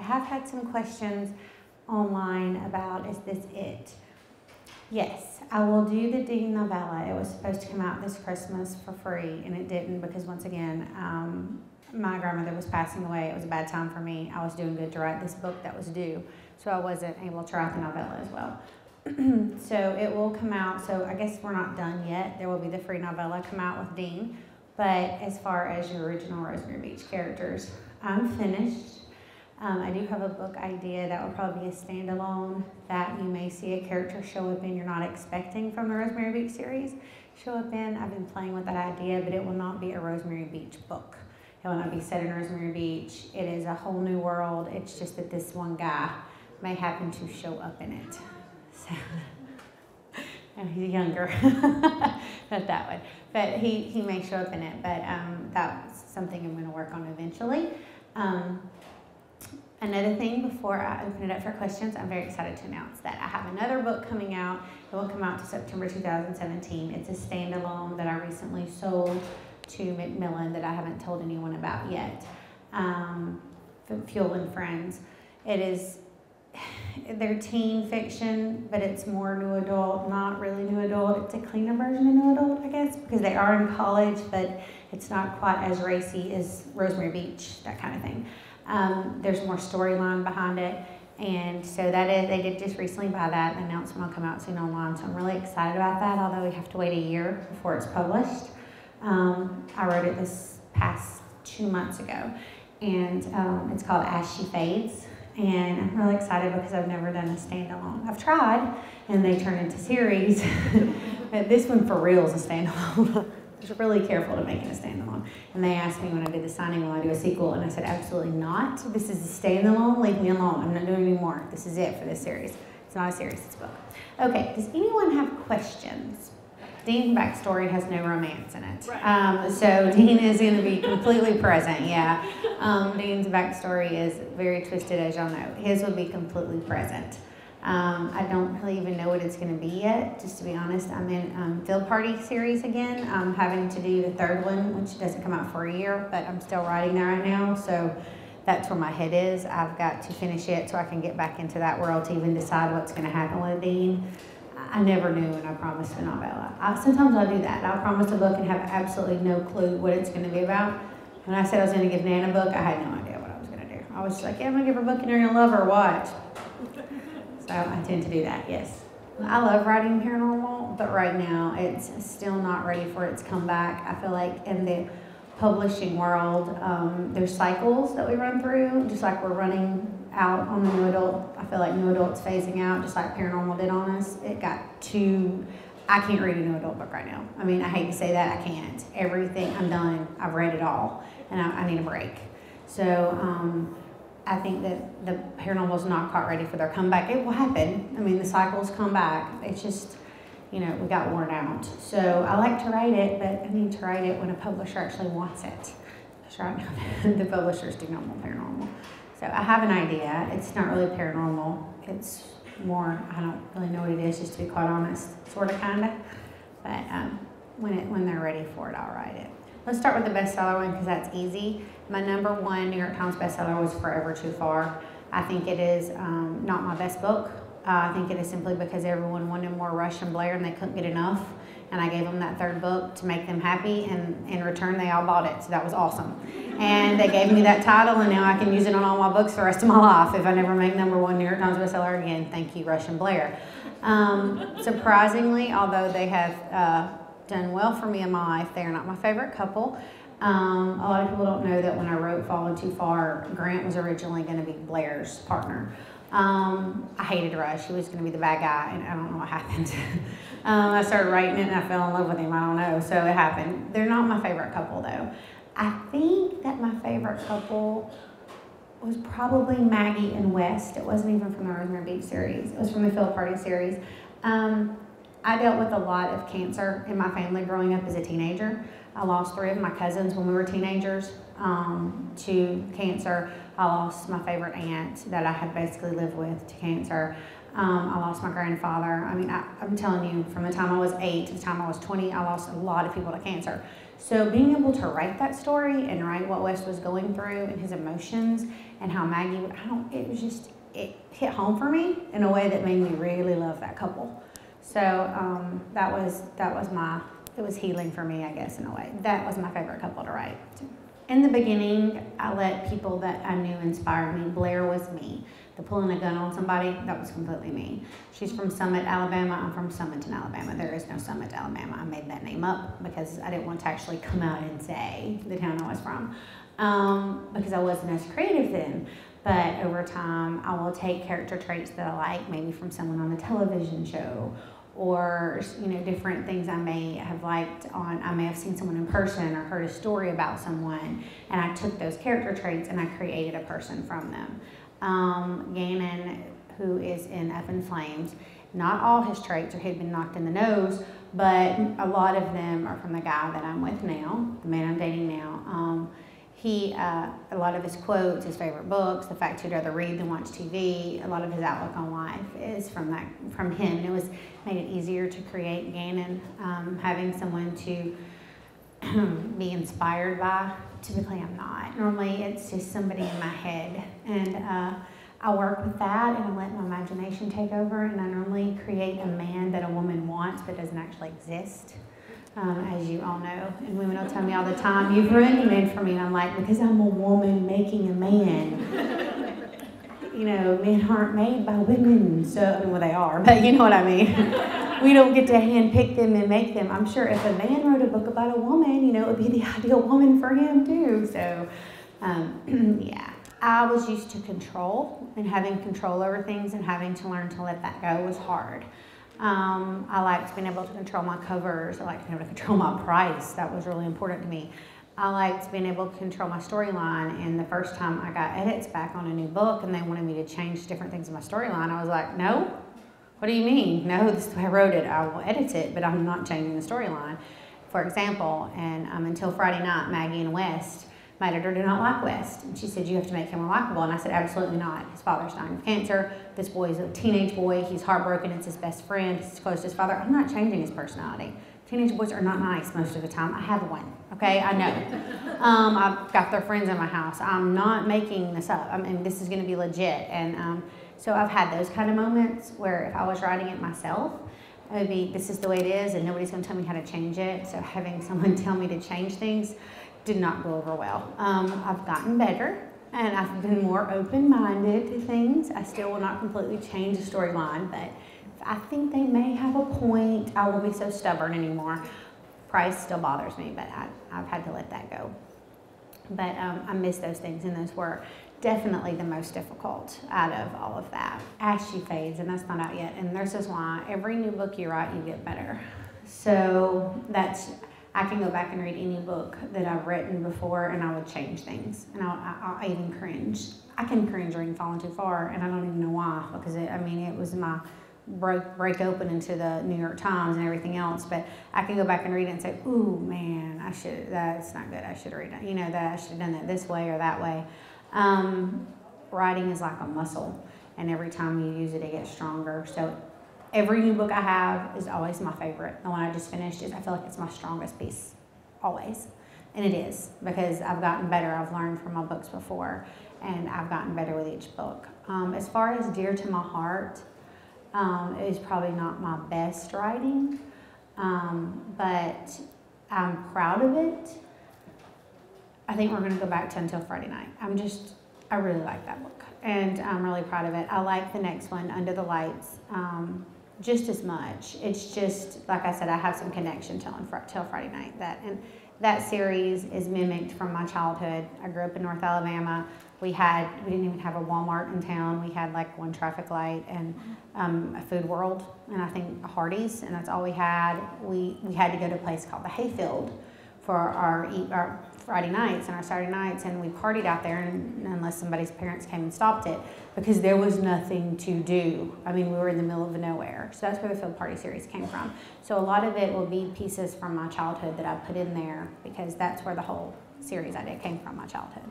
have had some questions online about, is this it? Yes, I will do the Dean novella. It was supposed to come out this Christmas for free, and it didn't because, once again, my grandmother was passing away. It was a bad time for me. I was doing good to write this book that was due, so I wasn't able to write the novella as well. So it will come out. So I guess we're not done yet. There will be the free novella come out with Dean. But as far as your original Rosemary Beach characters, I'm finished. I do have a book idea that will probably be a standalone that you may see a character show up in you're not expecting from the Rosemary Beach series show up in. I've been playing with that idea, but it will not be a Rosemary Beach book. It will not be set in Rosemary Beach. It is a whole new world. It's just that this one guy may happen to show up in it. So, and he's younger, not that one, but he may show up in it. But that's something I'm going to work on eventually. Another thing before I open it up for questions, I'm very excited to announce that I have another book coming out. It will come out to September 2017. It's a standalone that I recently sold to Macmillan that I haven't told anyone about yet. Fuel and Friends. They're teen fiction, but it's more new adult, not really new adult. It's a cleaner version of new adult, I guess, because they are in college, but it's not quite as racy as Rosemary Beach, that kind of thing. There's more storyline behind it, and so they did just recently buy that. The announcement will come out soon online, so I'm really excited about that, although we have to wait a year before it's published. I wrote it this past 2 months ago, and it's called As She Fades, and I'm really excited because I've never done a standalone. I've tried, and they turn into series, but this one for real is a standalone. I was really careful to make it a standalone. And they asked me when I did the signing, will I do a sequel? And I said, absolutely not. This is a standalone, leave me alone. I'm not doing any more. This is it for this series. It's not a series, it's a book. Okay, does anyone have questions? Dean's backstory has no romance in it. Right. So Dean is going to be completely present, yeah. Dean's backstory is very twisted, as y'all know. His will be completely present. I don't really even know what it's going to be yet, just to be honest. I'm in Field Party series again. I'm having to do the third one, which doesn't come out for a year, but I'm still writing that right now, so that's where my head is. I've got to finish it so I can get back into that world to even decide what's going to happen with Dean. I never knew when I promised a novella. Sometimes I do that. I'll promise a book and have absolutely no clue what it's going to be about. When I said I was going to give Nan a book, I had no idea what I was going to do. I was just like, yeah, I'm going to give her a book and you're going to love her, watch. So I tend to do that, yes. I love writing paranormal, but right now it's still not ready for its comeback. I feel like in the publishing world, there's cycles that we run through, just like we're running out on the new adult. I feel like new adult's phasing out, just like Paranormal did on us. It got too, I can't read a new adult book right now. I mean, I hate to say that, I can't. Everything, I'm done. I've read it all, and I need a break. So I think that the Paranormal's not quite ready for their comeback. It will happen. I mean, the cycles come back. It's just, we got worn out. So I like to write it, but I need to write it when a publisher actually wants it. Because right now, the publishers do not want Paranormal. So I have an idea. It's not really paranormal. It's more, I don't really know what it is, just to be quite honest, sort of, kind of. But when they're ready for it, I'll write it. Let's start with the bestseller one because that's easy. My #1 New York Times bestseller was Forever Too Far. I think it is not my best book. I think it is simply because everyone wanted more Rush and Blair and they couldn't get enough. And I gave them that third book to make them happy, and in return they all bought it, so that was awesome. And they gave me that title, and now I can use it on all my books for the rest of my life if I never make #1 New York Times bestseller again. Thank you, Rush and Blair. Surprisingly, although they have done well for me in my life, they are not my favorite couple. A lot of people don't know that when I wrote Fallen Too Far, Grant was originally going to be Blair's partner. I hated Rush. He was going to be the bad guy, and I don't know what happened. I started writing it, and I fell in love with him. I don't know, so it happened. They're not my favorite couple, though. I think that my favorite couple was probably Maggie and West. It wasn't even from the Rosemary Beach series. It was from the Field Party series. I dealt with a lot of cancer in my family growing up as a teenager. I lost 3 of my cousins when we were teenagers to cancer. I lost my favorite aunt that I had basically lived with to cancer. I lost my grandfather. I mean, I'm telling you, from the time I was 8 to the time I was 20, I lost a lot of people to cancer. So being able to write that story and write what Wes was going through and his emotions and how Maggie would, it hit home for me in a way that made me really love that couple. So it was healing for me, I guess, in a way. That was my favorite couple to write. In the beginning, I let people that I knew inspire me. Blair was me. The pulling a gun on somebody, that was completely me. She's from Summit, Alabama. I'm from Summerton, Alabama. There is no Summit, Alabama. I made that name up because I didn't want to actually come out and say the town I was from because I wasn't as creative then. But over time, I will take character traits that I like, maybe from someone on a television show, or different things I may have liked I may have seen someone in person or heard a story about someone, and I took those character traits and I created a person from them. Gannon, who is in Up in Flames, not all his traits had been knocked in the nose, but a lot of them are from the guy that I'm with now, the man I'm dating now. A lot of his quotes, his favorite books, the fact he'd rather read than watch TV, a lot of his outlook on life is from him. And it made it easier to create Gannon, having someone to be inspired by. Typically I'm not. Normally it's just somebody in my head. And I work with that and I let my imagination take over, and I normally create a man that a woman wants but doesn't actually exist. As you all know, and women will tell me all the time, "You've ruined a man for me," and I'm like, because I'm a woman making a man. Men aren't made by women, well, they are, but you know what I mean. We don't get to handpick them and make them. I'm sure if a man wrote a book about a woman, it would be the ideal woman for him too. So, yeah. I was used to control, and having control over things and having to learn to let that go was hard. I liked being able to control my covers. I liked being able to control my price. That was really important to me. I liked being able to control my storyline. And the first time I got edits back on a new book and they wanted me to change different things in my storyline, I was like, no? What do you mean? No, this is the way I wrote it. I will edit it, but I'm not changing the storyline. For example, and until Friday night, Maggie and West, my editor did not like West. And she said, you have to make him more likable. And I said, absolutely not. His father's dying of cancer. This boy is a teenage boy. He's heartbroken. It's his best friend. He's close to his father. I'm not changing his personality. Teenage boys are not nice most of the time. I have one, okay? I know. I've got their friends in my house. I'm not making this up. This is going to be legit. And so I've had those kind of moments where if I was writing it myself, it would be, this is the way it is, and nobody's going to tell me how to change it. So having someone tell me to change things did not go over well. I've gotten better, and I've been more open-minded to things. I still will not completely change the storyline, but I think they may have a point. I won't be so stubborn anymore. Price still bothers me, but I've had to let that go. But I miss those things, and those were definitely the most difficult out of all of that. Ashy fades, and that's not out yet, and this is why every new book you write, you get better. So I can go back and read any book that I've written before, and I would change things, and I'll even cringe. I can cringe reading Fallen Too Far, and I don't even know why, because it was my break open into the New York Times and everything else. But I can go back and read it and say, ooh, man, that's not good. I should have read it. That I should have done that this way or that way. Writing is like a muscle, and every time you use it, it gets stronger. So every new book I have is always my favorite. The one I just finished I feel like it's my strongest piece, always. And it is, because I've gotten better. I've learned from my books before, and I've gotten better with each book. As far as dear to my heart, it is probably not my best writing, but I'm proud of it. I think we're going to go back to Until Friday Night. I really like that book, and I'm really proud of it. I like the next one, Under the Lights, just as much. It's just, like I said, I have some connection till Friday Night. That series is mimicked from my childhood. I grew up in North Alabama. We didn't even have a Walmart in town. We had like one traffic light and a Food World, and I think a Hardee's, and that's all we had. We had to go to a place called the Hayfield for our Friday nights and our Saturday nights, and we partied out there, and unless somebody's parents came and stopped it, because there was nothing to do. We were in the middle of nowhere. So that's where the Field Party series came from. So a lot of it will be pieces from my childhood that I put in there, because that's where the whole series I did came from, my childhood.